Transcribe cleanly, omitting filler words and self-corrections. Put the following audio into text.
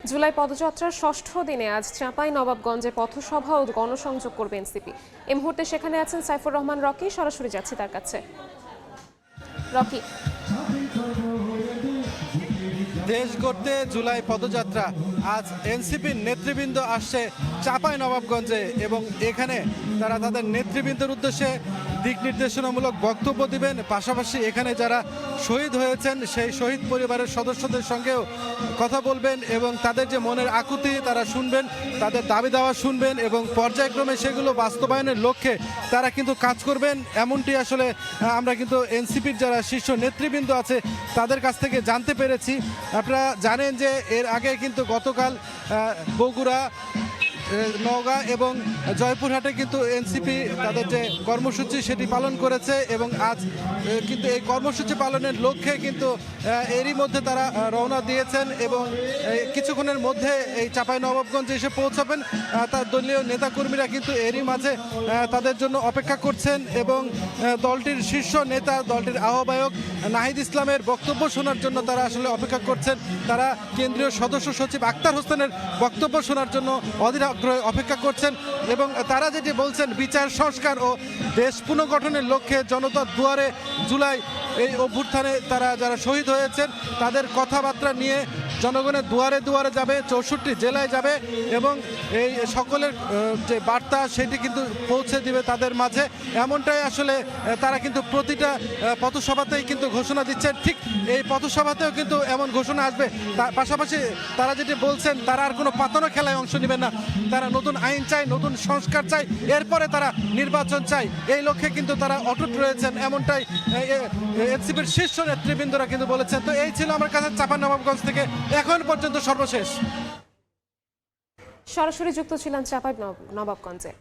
জুলাই পদযাত্রার ষষ্ঠ দিনে আজ চাঁপাইনবাবগঞ্জে পথসভা ও গণসংযোগ করবে এনসিপি। এই মুহূর্তে সেখানে আছেন সাইফুর রহমান রকি। সরাসরি যাচ্ছি তার কাছে। রকি, দেশ গড়তে জুলাই পদযাত্রা, আজ এনসিপির নেতৃবৃন্দ আসছে চাঁপাইনবাবগঞ্জে এবং এখানে তারা তাদের নেতৃবৃন্দের উদ্দেশ্যে দিক নির্দেশনামূলক বক্তব্য দিবেন। পাশাপাশি এখানে যারা শহীদ হয়েছেন সেই শহীদ পরিবারের সদস্যদের সঙ্গেও কথা বলবেন এবং তাদের যে মনের আকুতি তারা শুনবেন, তাদের দাবি দাওয়া শুনবেন এবং পর্যায়ক্রমে সেগুলো বাস্তবায়নের লক্ষ্যে তারা কিন্তু কাজ করবেন। এমনটি আসলে আমরা কিন্তু এনসিপির যারা শীর্ষ নেতৃবৃন্দ আছে তাদের কাছ থেকে জানতে পেরেছি। আপনারা জানেন যে এর আগে কিন্তু গতকাল বগুড়া, নওগাঁ এবং জয়পুরহাটে কিন্তু এনসিপি তাদের যে কর্মসূচি সেটি পালন করেছে এবং আজ কিন্তু এই কর্মসূচি পালনের লক্ষ্যে কিন্তু এরই মধ্যে তারা রওনা দিয়েছেন এবং কিছুক্ষণের মধ্যে এই চাঁপাইনবাবগঞ্জে এসে পৌঁছাবেন। তার দলীয় নেতাকর্মীরা কিন্তু এরই মাঝে তাদের জন্য অপেক্ষা করছেন এবং দলটির শীর্ষ নেতা, দলটির আহ্বায়ক নাহিদ ইসলামের বক্তব্য শোনার জন্য তারা আসলে অপেক্ষা করছেন। তারা কেন্দ্রীয় সদস্য সচিব আক্তার হোসেনের বক্তব্য শোনার জন্য অধীর আগ্রহে অপেক্ষা করছেন এবং তারা যেটি বলছেন, বিচার সংস্কার ও দেশ পুনর্গঠনের লক্ষ্যে জনতার দুয়ারে জুলাই এই অভ্যুত্থানে তারা যারা শহীদ হয়েছেন তাদের কথাবার্তা নিয়ে জনগণের দুয়ারে দুয়ারে যাবে, 64 জেলায় যাবে এবং এই সকলের যে বার্তা সেটি কিন্তু পৌঁছে দিবে তাদের মাঝে। এমনটাই আসলে তারা কিন্তু প্রতিটা পথসভাতেই কিন্তু ঘোষণা দিচ্ছেন। ঠিক এই পথসভাতেও কিন্তু এমন ঘোষণা আসবে। তার পাশাপাশি তারা যেটি বলছেন, তারা আর কোনো পাতানো খেলায় অংশ নেবেন না। তারা নতুন আইন চাই, নতুন সংস্কার চাই, এরপরে তারা নির্বাচন চাই। এই লক্ষ্যে কিন্তু তারা অটুট রয়েছেন, এমনটাই এনসিপির শীর্ষ নেতৃবৃন্দরা কিন্তু বলেছেন। তো এই ছিল আমার কাছে চাঁপাইনবাবগঞ্জ থেকে এখন পর্যন্ত সর্বশেষ। সরাসরি যুক্ত ছিলেন চাঁপাইনবাবগঞ্জে।